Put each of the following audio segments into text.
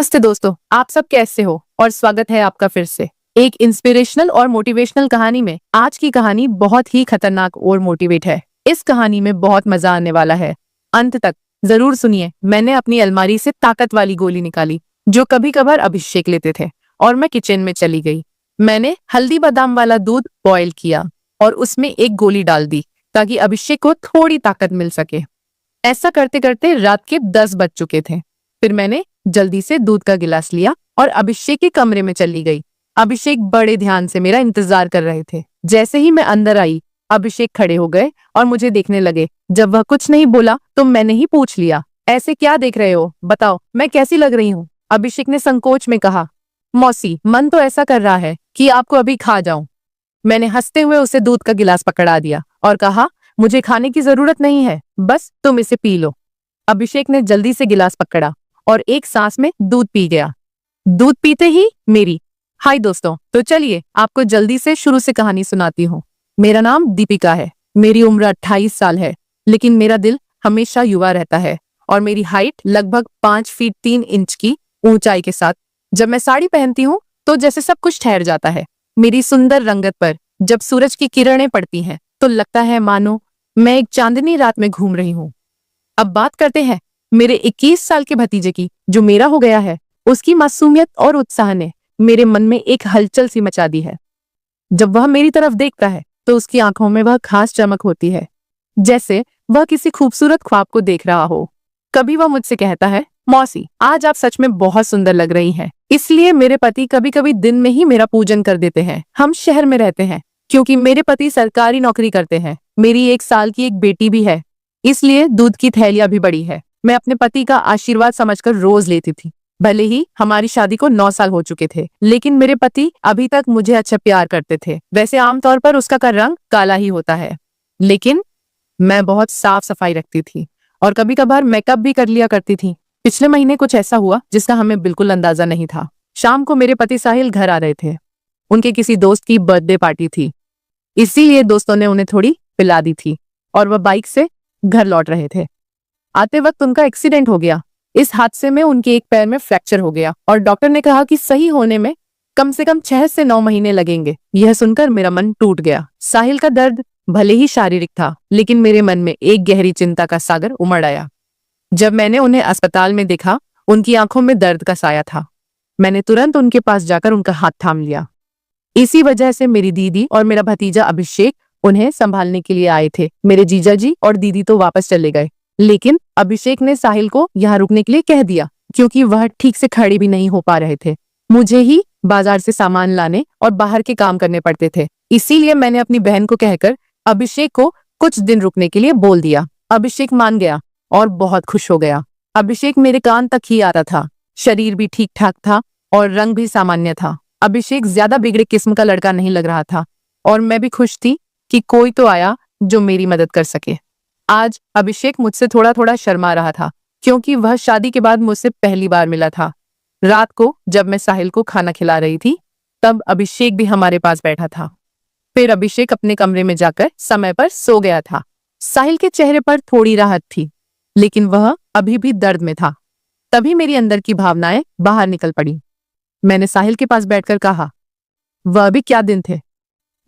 नमस्ते दोस्तों, आप सब कैसे हो और स्वागत है आपका फिर से एक इंस्पिरेशनल और मोटिवेशनल कहानी में। आज की कहानी बहुत ही खतरनाक और मोटिवेट है। इस कहानी में बहुत मजा आने वाला है, अंत तक जरूर सुनिए। मैंने अपनी अलमारी से ताकत वाली गोली निकाली जो कभी कभार अभिषेक लेते थे और मैं किचन में चली गई। मैंने हल्दी बादाम वाला दूध बॉयल किया और उसमें एक गोली डाल दी ताकि अभिषेक को थोड़ी ताकत मिल सके। ऐसा करते करते रात के 10 बज चुके थे। फिर मैंने जल्दी से दूध का गिलास लिया और अभिषेक के कमरे में चली गई। अभिषेक बड़े ध्यान से मेरा इंतजार कर रहे थे। जैसे ही मैं अंदर आई, अभिषेक खड़े हो गए और मुझे देखने लगे। जब वह कुछ नहीं बोला तो मैंने ही पूछ लिया, ऐसे क्या देख रहे हो, बताओ मैं कैसी लग रही हूँ। अभिषेक ने संकोच में कहा, मौसी, मन तो ऐसा कर रहा है कि आपको अभी खा जाऊं। मैंने हंसते हुए उसे दूध का गिलास पकड़ा दिया और कहा, मुझे खाने की जरूरत नहीं है, बस तुम इसे पी लो। अभिषेक ने जल्दी से गिलास पकड़ा और एक सांस में दूध पी गया। दूध पीते ही मेरी हाय दोस्तों, तो चलिए आपको जल्दी से शुरू से कहानी सुनाती हूँ। मेरा नाम दीपिका है, मेरी उम्र 28 साल है, लेकिन मेरा दिल हमेशा युवा रहता है और मेरी हाइट लगभग 5 फीट 3 इंच की ऊंचाई के साथ। जब मैं साड़ी पहनती हूँ तो जैसे सब कुछ ठहर जाता है। मेरी सुंदर रंगत पर जब सूरज की किरणें पड़ती हैं तो लगता है मानो मैं एक चांदनी रात में घूम रही हूँ। अब बात करते हैं मेरे 21 साल के भतीजे की, जो मेरा हो गया है। उसकी मासूमियत और उत्साह ने मेरे मन में एक हलचल सी मचा दी है। जब वह मेरी तरफ देखता है तो उसकी आंखों में वह खास चमक होती है, जैसे वह किसी खूबसूरत ख्वाब को देख रहा हो। कभी वह मुझसे कहता है, मौसी, आज आप सच में बहुत सुंदर लग रही हैं। इसलिए मेरे पति कभी कभी दिन में ही मेरा पूजन कर देते हैं। हम शहर में रहते हैं क्योंकि मेरे पति सरकारी नौकरी करते हैं। मेरी 1 साल की एक बेटी भी है, इसलिए दूध की थैलियां भी बड़ी है। मैं अपने पति का आशीर्वाद समझकर रोज लेती थी। भले ही हमारी शादी को 9 साल हो चुके थे, लेकिन मेरे पति अभी तक मुझे अच्छा प्यार करते थे। वैसे आमतौर पर उसका रंग काला ही होता है, लेकिन मैं बहुत साफ सफाई रखती थी और कभी कभार मेकअप भी कर लिया करती थी। पिछले महीने कुछ ऐसा हुआ जिसका हमें बिल्कुल अंदाजा नहीं था। शाम को मेरे पति साहिल घर आ रहे थे। उनके किसी दोस्त की बर्थडे पार्टी थी, इसीलिए दोस्तों ने उन्हें थोड़ी पिला दी थी और वह बाइक से घर लौट रहे थे। आते वक्त उनका एक्सीडेंट हो गया। इस हादसे में उनके एक पैर में फ्रैक्चर हो गया और डॉक्टर ने कहा कि सही होने में कम से कम 6 से 9 महीने लगेंगे। यह सुनकर मेरा मन टूट गया। साहिल का दर्द भले ही शारीरिक था, लेकिन मेरे मन में एक गहरी चिंता का सागर उमड़ आया। जब मैंने उन्हें अस्पताल में देखा, उनकी आंखों में दर्द का साया था। मैंने तुरंत उनके पास जाकर उनका हाथ थाम लिया। इसी वजह से मेरी दीदी और मेरा भतीजा अभिषेक उन्हें संभालने के लिए आए थे। मेरे जीजा जी और दीदी तो वापस चले गए, लेकिन अभिषेक ने साहिल को यहाँ रुकने के लिए कह दिया क्योंकि वह ठीक से खड़े भी नहीं हो पा रहे थे। मुझे ही बाजार से सामान लाने और बाहर के काम करने पड़ते थे, इसीलिए मैंने अपनी बहन को कहकर अभिषेक को कुछ दिन रुकने के लिए बोल दिया। अभिषेक मान गया और बहुत खुश हो गया। अभिषेक मेरे कान तक ही आता था, शरीर भी ठीक ठाक था और रंग भी सामान्य था। अभिषेक ज्यादा बिगड़े किस्म का लड़का नहीं लग रहा था और मैं भी खुश थी कि कोई तो आया जो मेरी मदद कर सके। आज अभिषेक मुझसे थोड़ा थोड़ा शर्मा रहा था क्योंकि वह शादी के बाद मुझसे पहली बार मिला था। रात को जब मैं साहिल को खाना खिला रही थी, तब अभिषेक भी हमारे पास बैठा था। फिर अभिषेक अपने कमरे में जाकर समय पर सो गया था। साहिल के चेहरे पर थोड़ी राहत थी, लेकिन वह अभी भी दर्द में था। तभी मेरी अंदर की भावनाएं बाहर निकल पड़ी। मैंने साहिल के पास बैठकर कहा, वह भी क्या दिन थे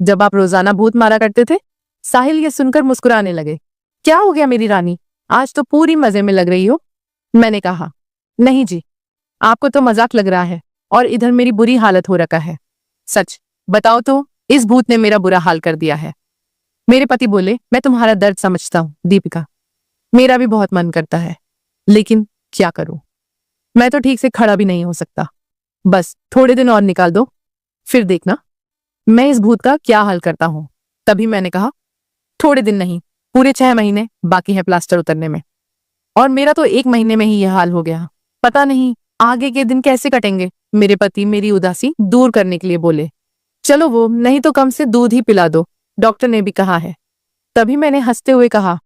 जब आप रोजाना भूत मारा करते थे। साहिल ये सुनकर मुस्कुराने लगे। क्या हो गया मेरी रानी, आज तो पूरी मजे में लग रही हो। मैंने कहा, नहीं जी, आपको तो मजाक लग रहा है और इधर मेरी बुरी हालत हो रखा है। सच बताओ तो इस भूत ने मेरा बुरा हाल कर दिया है। मेरे पति बोले, मैं तुम्हारा दर्द समझता हूँ दीपिका, मेरा भी बहुत मन करता है, लेकिन क्या करूं, मैं तो ठीक से खड़ा भी नहीं हो सकता। बस थोड़े दिन और निकाल दो, फिर देखना मैं इस भूत का क्या हाल करता हूँ। तभी मैंने कहा, थोड़े दिन नहीं, पूरे 6 महीने बाकी है प्लास्टर उतरने में, और मेरा तो 1 महीने में ही यह हाल हो गया। पता नहीं आगे के दिन कैसे कटेंगे। मेरे पति मेरी उदासी दूर करने के लिए बोले, चलो वो नहीं तो कम से दूध ही पिला दो, डॉक्टर ने भी कहा है। तभी मैंने हंसते हुए कहा,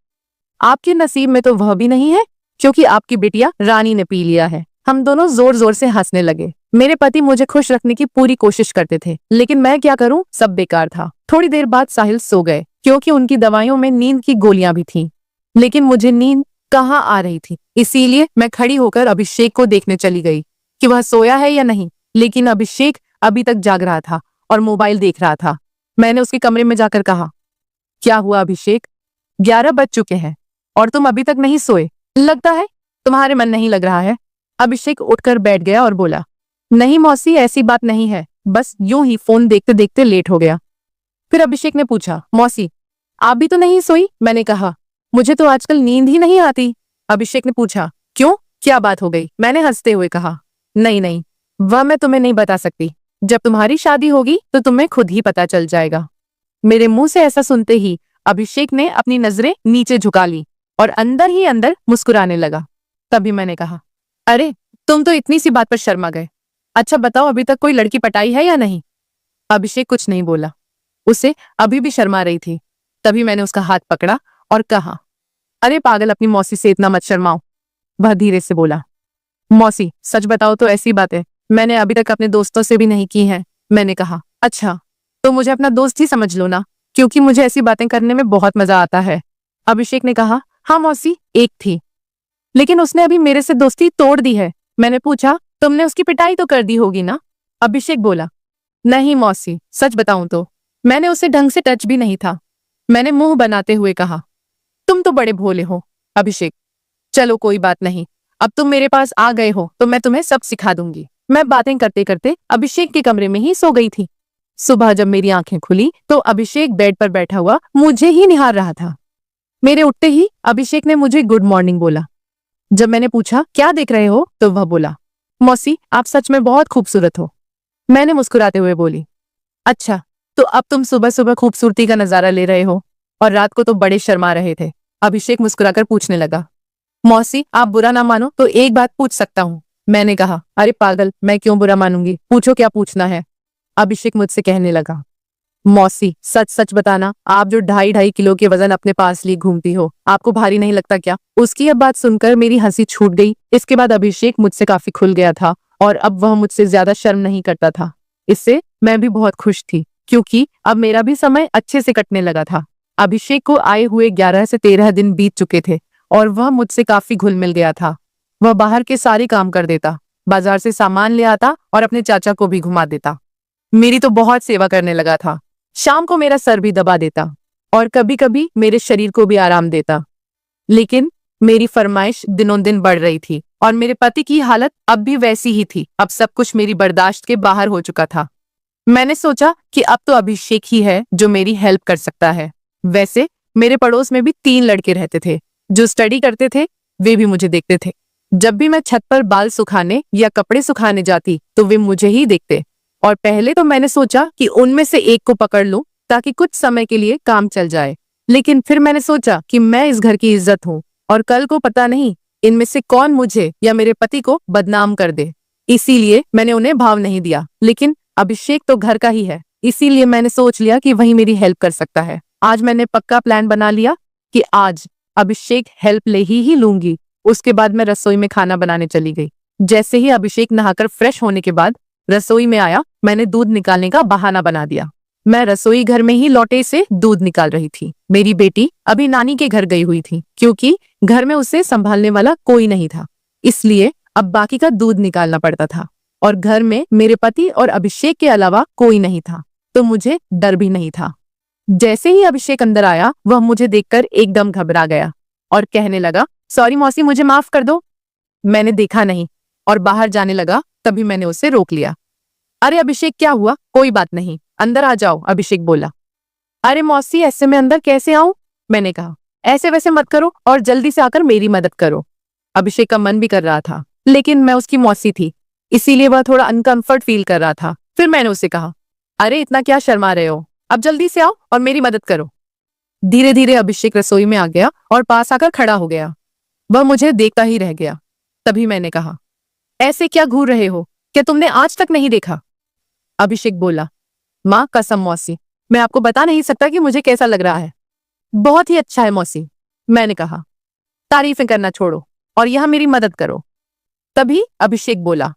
आपके नसीब में तो वह भी नहीं है क्योंकि आपकी बिटिया रानी ने पी लिया है। हम दोनों जोर जोर से हंसने लगे। मेरे पति मुझे खुश रखने की पूरी कोशिश करते थे, लेकिन मैं क्या करूं, सब बेकार था। थोड़ी देर बाद साहिल सो गए क्योंकि उनकी दवाइयों में नींद की गोलियां भी थीं, लेकिन मुझे नींद कहाँ आ रही थी, इसीलिए मैं खड़ी होकर अभिषेक को देखने चली गई। कि वह सोया है या नहीं, लेकिन अभिषेक अभी तक जाग रहा था और मोबाइल देख रहा था। मैंने उसके कमरे में जाकर कहा, क्या हुआ अभिषेक? 11 बज चुके हैं और तुम अभी तक नहीं सोए। लगता है तुम्हारे मन नहीं लग रहा है। अभिषेक उठकर बैठ गया और बोला, नहीं मौसी, ऐसी बात नहीं है, बस यूं ही फोन देखते देखते लेट हो गया। फिर अभिषेक ने पूछा, मौसी आप भी तो नहीं सोई? मैंने कहा, मुझे तो आजकल नींद ही नहीं आती। अभिषेक ने पूछा, क्यों, क्या बात हो गई? मैंने हंसते हुए कहा, नहीं नहीं, वह मैं तुम्हें नहीं बता सकती। जब तुम्हारी शादी होगी तो तुम्हें खुद ही पता चल जाएगा। मेरे मुंह से ऐसा सुनते ही अभिषेक ने अपनी नजरें नीचे झुका ली और अंदर ही अंदर मुस्कुराने लगा। तभी मैंने कहा, अरे तुम तो इतनी सी बात पर शर्मा गए। अच्छा बताओ, अभी तक कोई लड़की पटाई है या नहीं? अभिषेक कुछ नहीं बोला, उसे अभी भी शर्मा रही थी। तभी मैंने उसका हाथ पकड़ा और कहा, अरे पागल, अपनी मौसी से इतना मत शर्माओ। वह धीरे से बोला, मौसी सच बताओ तो ऐसी बातें मैंने अभी तक अपने दोस्तों से भी नहीं की हैं। मैंने कहा, अच्छा तो मुझे अपना दोस्त ही समझ लो ना, क्योंकि मुझे ऐसी बातें करने में बहुत मजा आता है। अभिषेक ने कहा, हाँ मौसी, एक थी, लेकिन उसने अभी मेरे से दोस्ती तोड़ दी है। मैंने पूछा, तुमने उसकी पिटाई तो कर दी होगी ना? अभिषेक बोला, नहीं मौसी, सच बताऊं तो मैंने उसे ढंग से टच भी नहीं था। मैंने मुंह बनाते हुए कहा, तुम तो बड़े भोले हो अभिषेक। चलो कोई बात नहीं, अब तुम मेरे पास आ गए हो तो मैं तुम्हें सब सिखा दूंगी। मैं बातें करते करते अभिषेक के कमरे में ही सो गई थी। सुबह जब मेरी आंखें खुली तो अभिषेक बेड पर बैठा हुआ मुझे ही निहार रहा था। मेरे उठते ही अभिषेक ने मुझे गुड मॉर्निंग बोला। जब मैंने पूछा, क्या देख रहे हो, तो वह बोला, मौसी आप सच में बहुत खूबसूरत हो। मैंने मुस्कुराते हुए बोली, अच्छा तो अब तुम सुबह सुबह खूबसूरती का नजारा ले रहे हो और रात को तो बड़े शर्मा रहे थे। अभिषेक मुस्कुराकर पूछने लगा, मौसी आप बुरा ना मानो तो एक बात पूछ सकता हूँ? मैंने कहा, अरे पागल, मैं क्यों बुरा मानूंगी, पूछो क्या पूछना है। अभिषेक मुझसे कहने लगा, मौसी सच सच बताना, आप जो 2.5 किलो के वजन अपने पास लिए घूमती हो, आपको भारी नहीं लगता क्या? उसकी अब बात सुनकर मेरी हंसी छूट गई। इसके बाद अभिषेक मुझसे काफी खुल गया था और अब वह मुझसे ज्यादा शर्म नहीं करता था। इससे मैं भी बहुत खुश थी, क्योंकि अब मेरा भी समय अच्छे से कटने लगा था। अभिषेक को आए हुए 11 से 13 दिन बीत चुके थे और वह मुझसे काफी घुल मिल गया था। वह बाहर के सारे काम कर देता, बाजार से सामान ले आता और अपने चाचा को भी घुमा देता। मेरी तो बहुत सेवा करने लगा था। शाम को मेरा सर भी दबा देता और कभी कभी मेरे शरीर को भी आराम देता। लेकिन मेरी फरमाइश दिनों दिन बढ़ रही थी और मेरे पति की हालत अब भी वैसी ही थी। अब सब कुछ मेरी बर्दाश्त के बाहर हो चुका था। मैंने सोचा कि अब तो अभिषेक ही है जो मेरी हेल्प कर सकता है। वैसे मेरे पड़ोस में भी 3 लड़के रहते थे जो स्टडी करते थे। वे भी मुझे देखते थे। जब भी मैं छत पर बाल सुखाने या कपड़े सुखाने जाती तो वे मुझे ही देखते और पहले तो मैंने सोचा कि उनमें से एक को पकड़ लूं ताकि कुछ समय के लिए काम चल जाए। लेकिन फिर मैंने सोचा कि मैं इस घर की इज्जत हूँ और कल को पता नहीं इनमें से कौन मुझे या मेरे पति को बदनाम कर दे। इसीलिए मैंने उन्हें भाव नहीं दिया। लेकिन अभिषेक तो घर का ही है, इसीलिए मैंने सोच लिया कि वही मेरी हेल्प कर सकता है। आज मैंने पक्का प्लान बना लिया कि आज अभिषेक हेल्प ले ही लूंगी। उसके बाद मैं रसोई में खाना बनाने चली गई। जैसे ही अभिषेक नहाकर फ्रेश होने के बाद रसोई में आया, मैंने दूध निकालने का बहाना बना दिया। मैं रसोई घर में ही लोटे से दूध निकाल रही थी। मेरी बेटी अभी नानी के घर गई हुई थी, क्योंकि घर में उसे संभालने वाला कोई नहीं था। इसलिए अब बाकी का दूध निकालना पड़ता था और घर में मेरे पति और अभिषेक के अलावा कोई नहीं था, तो मुझे डर भी नहीं था। जैसे ही अभिषेक अंदर आया, वह मुझे देखकर एकदम घबरा गया और कहने लगा, सॉरी मौसी, मुझे माफ कर दो। मैंने देखा नहीं और बाहर जाने लगा। तभी मैंने उसे रोक लिया। अरे अभिषेक, क्या हुआ? कोई बात नहीं, अंदर आ जाओ, अभिषेक बोला। अरे मौसी, ऐसे में अंदर कैसे आऊं? मैंने कहा, ऐसे वैसे मत करो और जल्दी से आकर मेरी मदद करो। अभिषेक का मन भी कर रहा था, लेकिन मैं उसकी मौसी थी, इसीलिए वह थोड़ा अनकंफर्ट फील कर रहा था। फिर मैंने उसे कहा, अरे इतना क्या शर्मा रहे हो, अब जल्दी से आओ और मेरी मदद करो। धीरे धीरे अभिषेक रसोई में आ गया और पास आकर खड़ा हो गया। वह मुझे देखता ही रह गया। तभी मैंने कहा, ऐसे क्या घूर रहे हो, क्या तुमने आज तक नहीं देखा? अभिषेक बोला, माँ कसम मौसी, मैं आपको बता नहीं सकता कि मुझे कैसा लग रहा है। बहुत ही अच्छा है मौसी। मैंने कहा, तारीफें करना छोड़ो और यहाँ मेरी मदद करो। तभी अभिषेक बोला,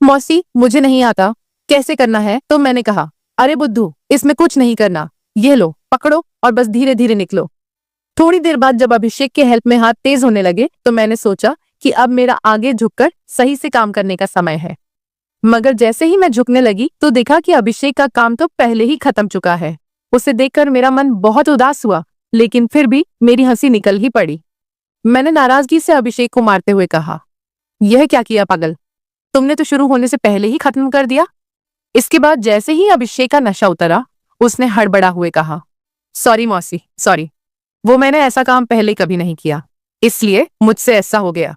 मौसी मुझे नहीं आता, कैसे करना है? तो मैंने कहा, अरे बुद्धू, इसमें कुछ नहीं करना, ये लो पकड़ो और बस धीरे धीरे निकलो। थोड़ी देर बाद जब अभिषेक के हेल्प में हाथ तेज होने लगे तो मैंने सोचा कि अब मेरा आगे झुककर सही से काम करने का समय है। मगर जैसे ही मैं झुकने लगी तो देखा कि अभिषेक का काम तो पहले ही खत्म चुका है। उसे देखकर मेरा मन बहुत उदास हुआ, लेकिन फिर भी मेरी हंसी निकल ही पड़ी। मैंने नाराजगी से अभिषेक को मारते हुए कहा, यह क्या किया पागल, तुमने तो शुरू होने से पहले ही खत्म कर दिया। इसके बाद जैसे ही अभिषेक का नशा उतरा, उसने हड़बड़ा हुए कहा, सॉरी मौसी, सॉरी, वो मैंने ऐसा काम पहले कभी नहीं किया, इसलिए मुझसे ऐसा हो गया।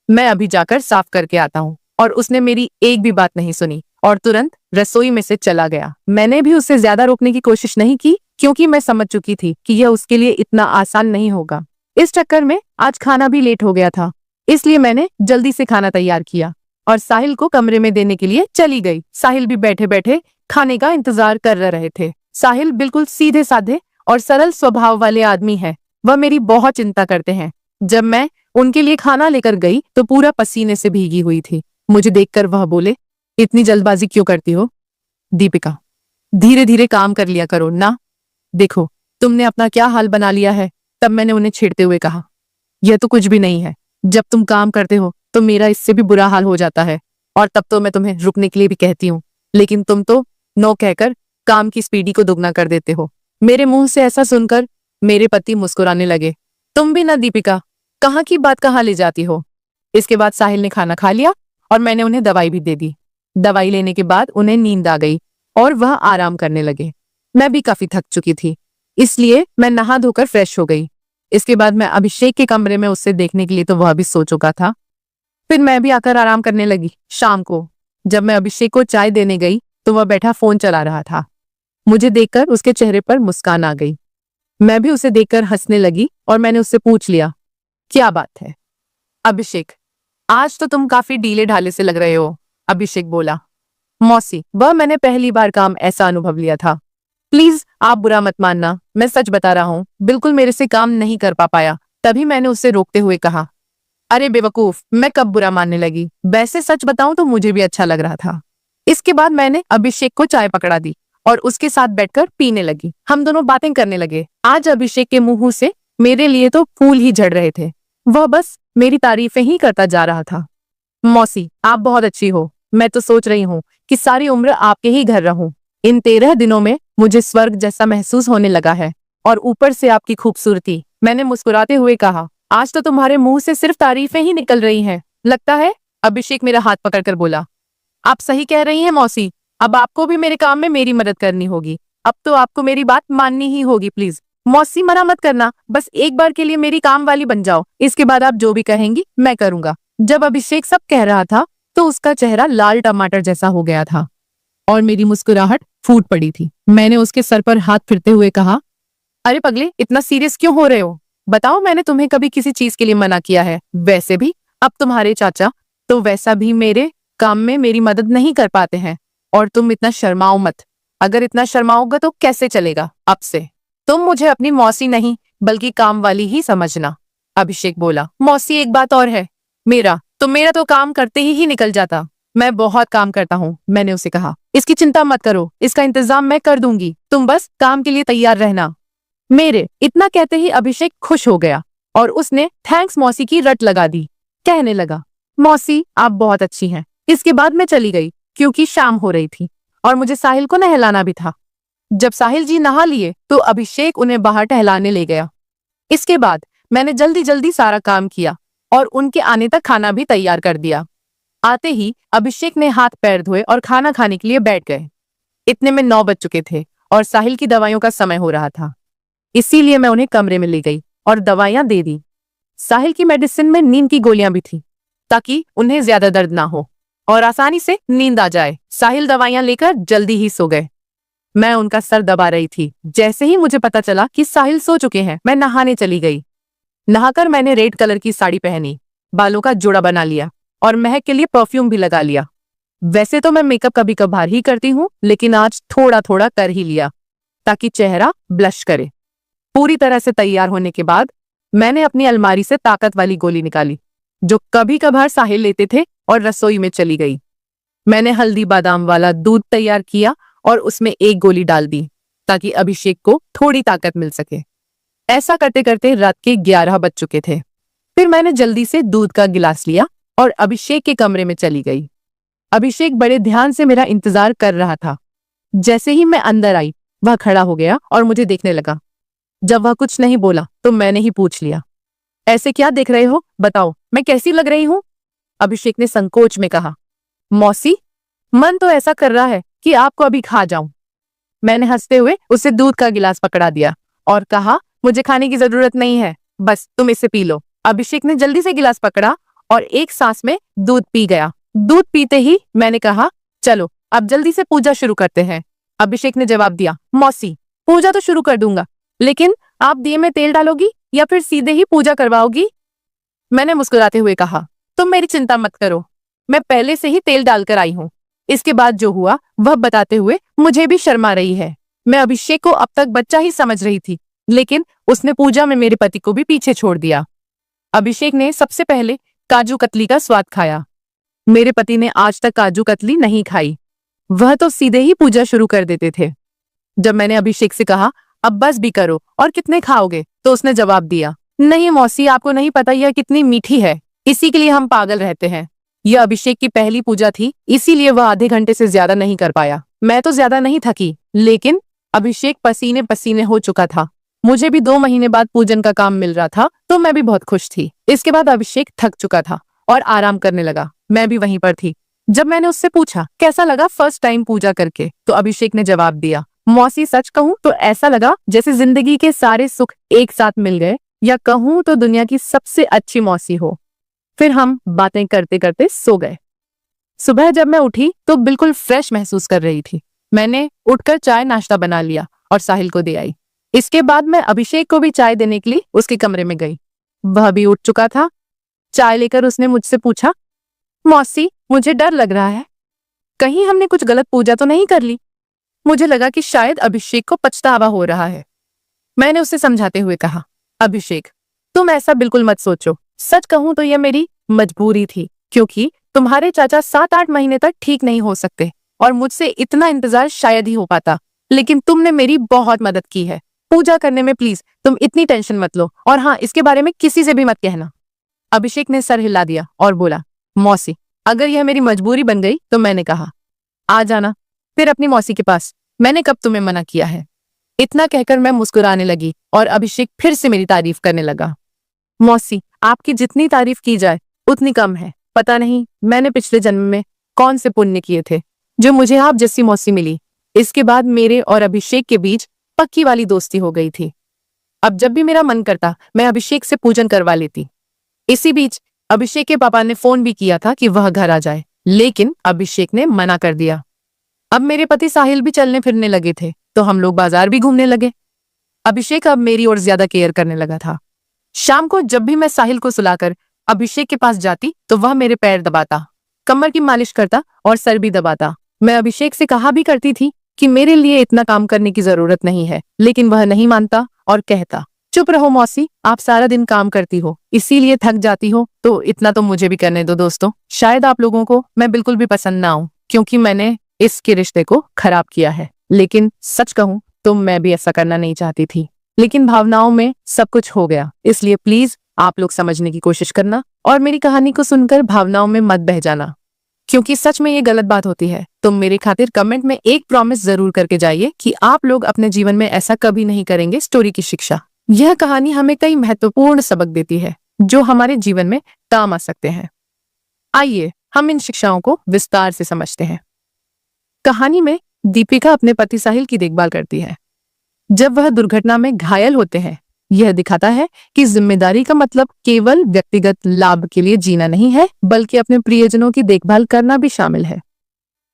मैं अभी जाकर साफ करके आता हूँ। और उसने मेरी एक भी बात नहीं सुनी और तुरंत रसोई में से चला गया। मैंने भी उसे ज्यादा रोकने की कोशिश नहीं की, क्योंकि मैं समझ चुकी थी कि यह उसके लिए इतना आसान नहीं होगा। इस चक्कर में आज खाना भी लेट हो गया था, इसलिए मैंने जल्दी से खाना तैयार किया और साहिल को कमरे में देने के लिए चली गई। साहिल भी बैठे बैठे खाने का इंतजार कर रहे थे। साहिल बिल्कुल सीधे साधे और सरल स्वभाव वाले आदमी है। वह मेरी बहुत चिंता करते हैं। जब मैं उनके लिए खाना लेकर गई तो पूरा पसीने से भीगी हुई थी। मुझे देखकर वह बोले, इतनी जल्दबाजी क्यों करती हो दीपिका, धीरे धीरे काम कर लिया करो ना। देखो तुमने अपना क्या हाल बना लिया है। तब मैंने उन्हें छेड़ते हुए कहा, यह तो कुछ भी नहीं है। जब तुम काम करते हो तो मेरा इससे भी बुरा हाल हो जाता है, और तब तो मैं तुम्हें रुकने के लिए भी कहती हूँ, लेकिन तुम तो नो कहकर काम की स्पीडी को दुगना कर देते हो। मेरे मुंह से ऐसा सुनकर मेरे पति मुस्कुराने लगे। तुम भी ना दीपिका, कहाँ की बात कहाँ ले जाती हो। इसके बाद साहिल ने खाना खा लिया और मैंने उन्हें दवाई भी दे दी। दवाई लेने के बाद उन्हें नींद आ गई और वह आराम करने लगे। मैं भी काफी थक चुकी थी, इसलिए मैं नहा धोकर फ्रेश हो गई। इसके बाद मैं अभिषेक के कमरे में उससे देखने के लिए तो वह भी सो चुका था। फिर मैं भी आकर आराम करने लगी। शाम को जब मैं अभिषेक को चाय देने गई तो वह बैठा फोन चला रहा था। मुझे देखकर उसके चेहरे पर मुस्कान आ गई। मैं भी उसे देखकर हंसने लगी और मैंने उससे पूछ लिया, क्या बात है अभिषेक, आज तो तुम काफी ढीले ढाले से लग रहे हो। अभिषेक बोला, मौसी, वह मैंने पहली बार काम ऐसा अनुभव लिया था। प्लीज आप बुरा मत मानना, मैं सच बता रहा हूँ, बिल्कुल मेरे से काम नहीं कर पाया। तभी मैंने उसे रोकते हुए कहा, अरे बेवकूफ, मैं कब बुरा मानने लगी, वैसे सच बताऊं तो मुझे भी अच्छा लग रहा था। इसके बाद मैंने अभिषेक को चाय पकड़ा दी और उसके साथ बैठकर पीने लगी। हम दोनों बातें करने लगे। आज अभिषेक के मुंह से मेरे लिए तो फूल ही झड़ रहे थे। वह बस मेरी तारीफें ही करता जा रहा था। मौसी, आप बहुत अच्छी हो। मैं तो सोच रही हूँ कि सारी उम्र आपके ही घर रहूं। इन 13 दिनों में मुझे स्वर्ग जैसा महसूस होने लगा है, और ऊपर से आपकी खूबसूरती। मैंने मुस्कुराते हुए कहा, आज तो तुम्हारे मुंह से सिर्फ तारीफें ही निकल रही हैं, लगता है। अभिषेक मेरा हाथ पकड़कर बोला, आप सही कह रही हैं मौसी, अब आपको भी मेरे काम में मेरी मदद करनी होगी। अब तो आपको मेरी बात माननी ही होगी। प्लीज मौसी, मना मत करना, बस एक बार के लिए मेरी काम वाली बन जाओ। इसके बाद आप जो भी कहेंगी मैं करूंगा। जब अभिषेक सब कह रहा था तो उसका चेहरा लाल टमाटर जैसा हो गया था और मेरी मुस्कुराहट फूट पड़ी थी। मैंने उसके सर पर हाथ फिरते हुए कहा, अरे पगले, इतना सीरियस क्यों हो रहे हो? बताओ, मैंने तुम्हें कभी किसी चीज के लिए मना किया है? वैसे भी अब तुम्हारे चाचा तो वैसा भी मेरे काम में मेरी मदद नहीं कर पाते हैं, और तुम इतना शर्माओ मत। अगर इतना शर्माओगे तो कैसे चलेगा? अब से तुम मुझे अपनी मौसी नहीं बल्कि काम वाली ही समझना। अभिषेक बोला, मौसी एक बात और है, मेरा तो काम करते ही निकल जाता। मैं बहुत काम करता हूँ। मैंने उसे कहा, इसकी चिंता मत करो, इसका इंतजाम मैं कर दूंगी, तुम बस काम के लिए तैयार रहना। इतना कहते ही अभिषेक खुश हो गया और उसने थैंक्स मौसी की रट लगा दी। कहने लगा, मौसी आप बहुत अच्छी हैं। इसके बाद मैं चली गई, क्योंकि शाम हो रही थी और मुझे साहिल को नहलाना भी था। जब साहिल जी नहा लिए तो अभिषेक उन्हें बाहर टहलाने ले गया। इसके बाद मैंने जल्दी जल्दी सारा काम किया और उनके आने तक खाना भी तैयार कर दिया। आते ही अभिषेक ने हाथ पैर धोए और खाना खाने के लिए बैठ गए। इतने में 9 बज चुके थे और साहिल की दवाइयों का समय हो रहा था। इसीलिए मैं उन्हें कमरे में ले गई और दवाइयां दे दी। साहिल की मेडिसिन में नींद की गोलियां भी थी, ताकि उन्हें ज्यादा दर्द ना हो और आसानी से नींद आ जाए। साहिल दवाइयां लेकर जल्दी ही सो गए। मैं उनका सर दबा रही थी। जैसे ही मुझे पता चला कि साहिल सो चुके हैं, मैं नहाने चली गई। नहाकर मैंने रेड कलर की साड़ी पहनी, बालों का जोड़ा बना लिया और महक के लिए परफ्यूम भी लगा लिया। वैसे तो मैं मेकअप कभी कभार ही करती हूँ, लेकिन आज थोड़ा थोड़ा कर ही लिया ताकि चेहरा ब्लश करे। पूरी तरह से तैयार होने के बाद मैंने अपनी अलमारी से ताकत वाली गोली निकाली जो कभी कभार साहिल लेते थे और रसोई में चली गई। मैंने हल्दी बादाम वाला दूध तैयार किया और उसमें एक गोली डाल दी ताकि अभिषेक को थोड़ी ताकत मिल सके। ऐसा करते करते रात के 11 बज चुके थे। फिर मैंने जल्दी से दूध का गिलास लिया और अभिषेक के कमरे में चली गई। अभिषेक बड़े ध्यान से मेरा इंतजार कर रहा था। जैसे ही मैं अंदर आई, वह खड़ा हो गया और मुझे देखने लगा। जब वह कुछ नहीं बोला तो मैंने ही पूछ लिया, ऐसे क्या देख रहे हो, बताओ मैं कैसी लग रही हूँ? अभिषेक ने संकोच में कहा, मौसी, मन तो ऐसा कर रहा है कि आपको अभी खा जाऊं। मैंने हंसते हुए उसे दूध का गिलास पकड़ा दिया और कहा, मुझे खाने की जरूरत नहीं है, बस तुम इसे पी लो। अभिषेक ने जल्दी से गिलास पकड़ा और एक सांस में दूध पी गया। दूध पीते ही मैंने कहा, चलो अब जल्दी से पूजा शुरू करते हैं। अभिषेक ने जवाब दिया, मौसी, पूजा तो शुरू कर दूंगा, लेकिन आप दिए में तेल डालोगी या फिर सीधे ही पूजा करवाओगी? मैंने मुस्कुराते हुए कहा, तुम मेरी चिंता मत करो, मैं पहले से ही तेल डालकर आई हूँ। इसके बाद जो हुआ वह बताते हुए मुझे भी शर्मा रही है। मैं अभिषेक को अब तक बच्चा ही समझ रही थी, लेकिन उसने पूजा में मेरे पति को भी पीछे छोड़ दिया। अभिषेक ने सबसे पहले काजू कतली का स्वाद खाया। मेरे पति ने आज तक काजू कतली नहीं खाई, वह तो सीधे ही पूजा शुरू कर देते थे। जब मैंने अभिषेक से कहा, अब बस भी करो और कितने खाओगे, तो उसने जवाब दिया, नहीं मौसी, आपको नहीं पता यह कितनी मीठी है, इसी के लिए हम पागल रहते हैं। यह अभिषेक की पहली पूजा थी, इसीलिए वह आधे घंटे से ज्यादा नहीं कर पाया। मैं तो ज्यादा नहीं थकी, लेकिन अभिषेक पसीने पसीने हो चुका था। मुझे भी 2 महीने बाद पूजन का काम मिल रहा था, तो मैं भी बहुत खुश थी। इसके बाद अभिषेक थक चुका था और आराम करने लगा। मैं भी वहीं पर थी। जब मैंने उससे पूछा कैसा लगा फर्स्ट टाइम पूजा करके, तो अभिषेक ने जवाब दिया, मौसी सच कहूं तो ऐसा लगा जैसे जिंदगी के सारे सुख एक साथ मिल गए, या कहूं तो दुनिया की सबसे अच्छी मौसी हो। फिर हम बातें करते करते सो गए। सुबह जब मैं उठी तो बिल्कुल फ्रेश महसूस कर रही थी। मैंने उठकर चाय नाश्ता बना लिया और साहिल को दे आई। इसके बाद मैं अभिषेक को भी चाय देने के लिए उसके कमरे में गई। वह भी उठ चुका था। चाय लेकर उसने मुझसे पूछा, मौसी, मुझे डर लग रहा है, कहीं हमने कुछ गलत पूजा तो नहीं कर ली? मुझे लगा कि शायद अभिषेक को पछतावा हो रहा है। मैंने उसे समझाते हुए कहा, अभिषेक, तुम ऐसा बिल्कुल मत सोचो। सच कहूं तो यह मेरी मजबूरी थी, क्योंकि तुम्हारे चाचा 7-8 महीने तक ठीक नहीं हो सकते और मुझसे इतना इंतजार शायद ही हो पाता, लेकिन तुमने मेरी बहुत मदद की है। पूजा करने में प्लीज तुम इतनी टेंशन मत लो, और हाँ, इसके बारे में किसी से भी मत कहना। अभिषेक ने सर हिला दिया और बोला, मौसी, अगर यह मेरी मजबूरी बन गई तो मैंने कहा, आ जाना फिर अपनी मौसी के पास, मैंने कब तुम्हें मना किया है? इतना कहकर मैं मुस्कुराने लगी और अभिषेक फिर से मेरी तारीफ करने लगा। मौसी, आपकी जितनी तारीफ की जाए उतनी कम है। पता नहीं मैंने पिछले जन्म में कौन से पुण्य किए थे जो मुझे आप जैसी मौसी मिली। इसके बाद मेरे और अभिषेक के बीच पक्की वाली दोस्ती हो गई थी। अब जब भी मेरा मन करता मैं अभिषेक से पूजन करवा लेती। इसी बीच अभिषेक के पापा ने फोन भी किया था कि वह घर आ जाए, लेकिन अभिषेक ने मना कर दिया। अब मेरे पति साहिल भी चलने फिरने लगे थे, तो हम लोग बाजार भी घूमने लगे। अभिषेक अब मेरी और ज्यादा केयर करने लगा था। शाम को जब भी मैं साहिल को सुलाकर अभिषेक के पास जाती तो वह मेरे पैर दबाता, कमर की मालिश करता और सर भी दबाता। मैं अभिषेक से कहा भी करती थी कि मेरे लिए इतना काम करने की जरूरत नहीं है, लेकिन वह नहीं मानता और कहता, चुप रहो मौसी, आप सारा दिन काम करती हो, इसीलिए थक जाती हो, तो इतना तो मुझे भी करने दो। दोस्तों, शायद आप लोगों को मैं बिल्कुल भी पसंद ना आऊं, क्योंकि मैंने इसके रिश्ते को खराब किया है, लेकिन सच कहूं तो मैं भी ऐसा करना नहीं चाहती थी, लेकिन भावनाओं में सब कुछ हो गया। इसलिए प्लीज आप लोग समझने की कोशिश करना और मेरी कहानी को सुनकर भावनाओं में मत बह जाना, क्योंकि सच में ये गलत बात होती है। तो मेरे खातिर कमेंट में एक प्रॉमिस जरूर करके जाइए कि आप लोग अपने जीवन में ऐसा कभी नहीं करेंगे। स्टोरी की शिक्षा, यह कहानी हमें कई महत्वपूर्ण सबक देती है जो हमारे जीवन में काम आ सकते हैं। आइए हम इन शिक्षाओं को विस्तार से समझते हैं। कहानी में दीपिका अपने पति साहिल की देखभाल करती है जब वह दुर्घटना में घायल होते हैं। यह दिखाता है कि जिम्मेदारी का मतलब केवल व्यक्तिगत लाभ के लिए जीना नहीं है, बल्कि अपने प्रियजनों की देखभाल करना भी शामिल है।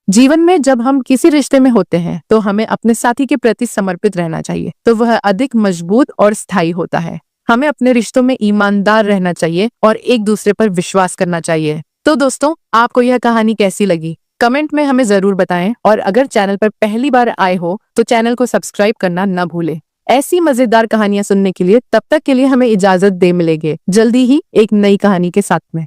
जीवन में जब हम किसी रिश्ते में होते हैं तो हमें अपने साथी के प्रति समर्पित रहना चाहिए, तो वह अधिक मजबूत और स्थायी होता है। हमें अपने रिश्तों में ईमानदार रहना चाहिए और एक दूसरे पर विश्वास करना चाहिए। तो दोस्तों, आपको यह कहानी कैसी लगी कमेंट में हमें जरूर बताएं, और अगर चैनल पर पहली बार आए हो तो चैनल को सब्सक्राइब करना न भूलें। ऐसी मजेदार कहानियां सुनने के लिए तब तक के लिए हमें इजाजत दे, मिलेंगे जल्दी ही एक नई कहानी के साथ में।